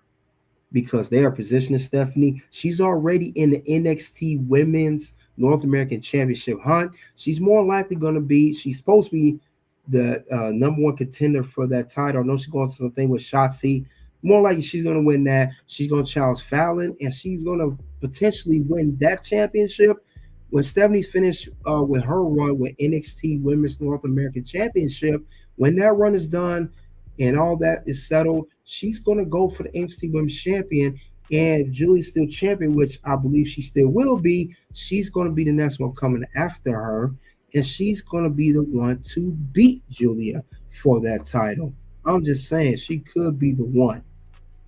D: because they are positioning Stephanie. She's already in the NXT Women's North American Championship hunt. She's more likely going to be, she's supposed to be the number one contender for that title. I know she's going to something with Shotzi. More likely she's going to win that. She's going to challenge Fallon, and she's going to potentially win that championship. When Stephanie's finished with her run with NXT Women's North American Championship, when that run is done and all that is settled, she's going to go for the NXT Women's Champion. And Giulia's still champion, which I believe she still will be. She's going to be the next one coming after her. and she's going to be the one to beat Giulia for that title. I'm just saying she could be the one.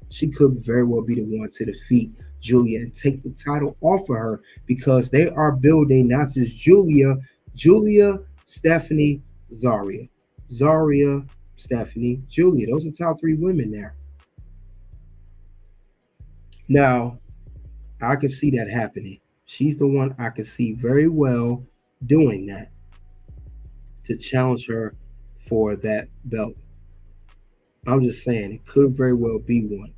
D: She could very well be the one to defeat Giulia and take the title off of her because they are building not just Giulia, Stephanie, Zaria, Stephanie, Giulia. Those are the top three women there. Now, I can see that happening. She's the one I can see very well doing that to challenge her for that belt. I'm just saying it could very well be one.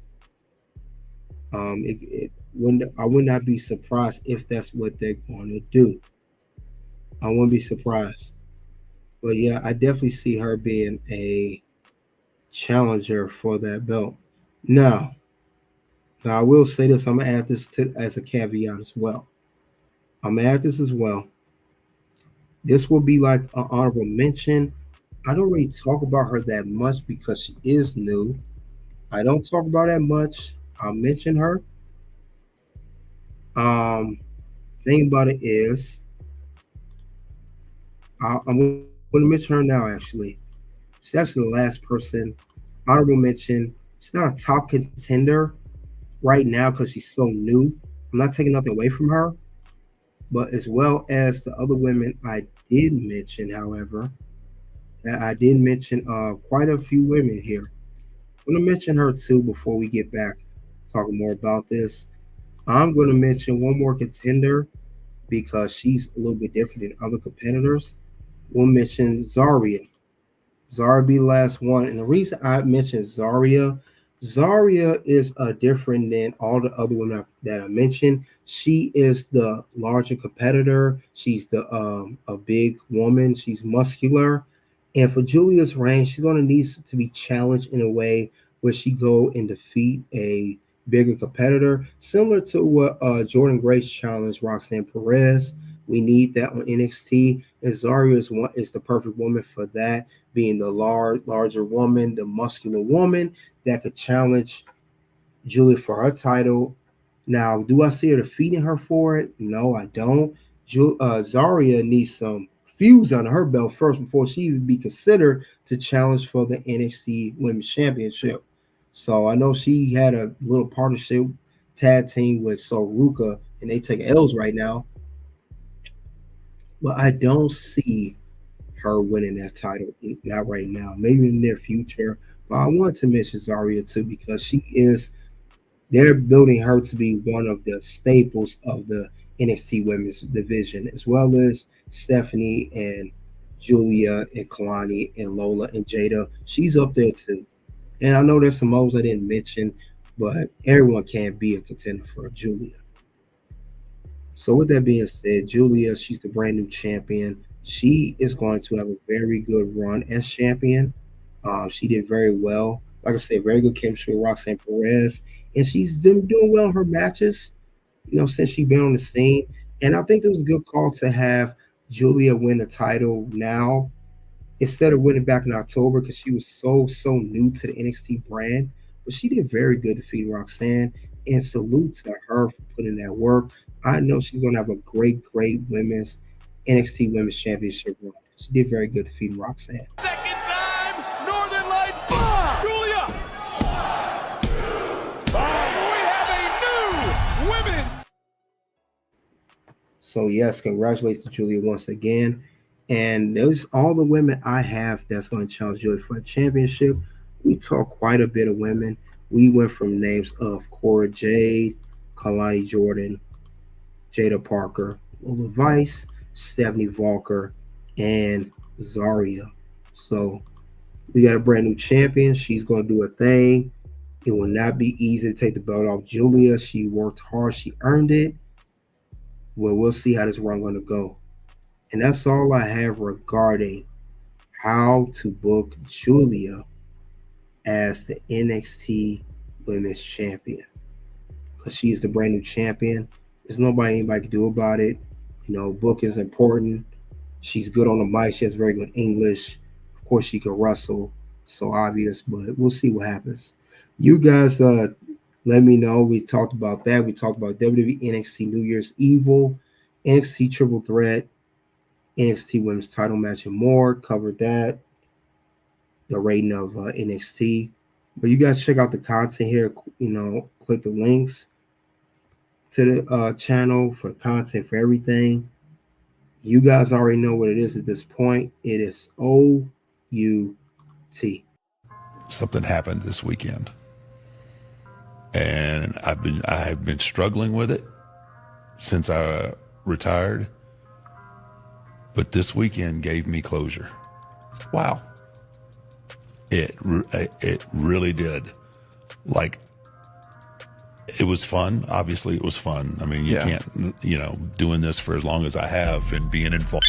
D: I would not be surprised if that's what they're going to do. I wouldn't be surprised. But yeah, I definitely see her being a challenger for that belt. Now, I will say this. I'm gonna add this to as a caveat as well. I'm gonna add this as well. This will be like an honorable mention. I don't really talk about her that much because she is new. I don't talk about that much. I'll mention her. Thing about it is, I'm going to mention her now. Actually, she's actually the last person. Honorable mention. She's not a top contender right now because she's so new. I'm not taking nothing away from her, but as well as the other women I did mention, however, I did mention quite a few women here. I'm going to mention her too before we get back talking more about this. I'm going to mention one more contender because she's a little bit different than other competitors. We'll mention Zaria. Zaria be the last one. And the reason I mentioned Zaria is different than all the other women that I mentioned. She is the larger competitor. She's the a big woman. She's muscular. And for Giulia's reign, she's going to need to be challenged in a way where she go and defeat a bigger competitor, similar to what Jordan Grace challenged Roxanne Perez. We need that on NXT, and Zaria is the perfect woman for that, being the larger woman, the muscular woman that could challenge Giulia for her title. Now, do I see her defeating her for it? No, I don't. Zaria needs some fuse on her belt first before she even be considered to challenge for the NXT Women's Championship. So I know she had a little partnership tag team with Soruka, and they take L's right now. But I don't see her winning that title, not right now. Maybe in the near future. But I want to mention Zaria too because they're building her to be one of the staples of the NXT Women's division, as well as Stephanie and Giulia and Kelani and Lola and Jada. She's up there too. And I know there's some others I didn't mention, but everyone can't be a contender for Giulia. So with that being said, Giulia, she's the brand new champion. She is going to have a very good run as champion. She did very well. Like I said, very good chemistry with Roxanne Perez. And she's been doing well in her matches, since she's been on the scene. And I think it was a good call to have Giulia win the title now instead of winning back in October because she was so new to the NXT brand. But she did very good defeating Roxanne. And salute to her for putting that work. I know she's going to have a great women's NXT Women's Championship run. She did very good defeating Roxanne.
A: Second time, Northern Light, Giulia! We have a new women's.
D: So yes, congratulations to Giulia once again. And those all the women I have that's going to challenge Giulia for a championship. We talked quite a bit of women. We went from names of Cora, Jade, Kelani Jordan, Jada Parker, Lola Vice, Stephanie Vaquer, and Zaria. So we got a brand new champion. She's going to do a thing. It will not be easy to take the belt off Giulia. She worked hard. She earned it. Well, we'll see how this run going to go. And that's all I have regarding how to book Giulia as the NXT Women's Champion. Because she's the brand new champion. There's anybody can do about it. Book is important. She's good on the mic. She has very good English. Of course, she can wrestle. So obvious, but we'll see what happens. You guys let me know. We talked about that. We talked about WWE NXT New Year's Evil, NXT Triple Threat, NXT Women's Title match and more. Covered that. The rating of NXT. But you guys check out the content here. Click the links to the channel for content for everything. You guys already know what it is at this point. It is OUT.
E: Something happened this weekend, and I have been struggling with it since I retired. But this weekend gave me closure.
F: Wow.
E: It really did. Like, it was fun. Obviously, it was fun. I mean, you can't, doing this for as long as I have and being involved.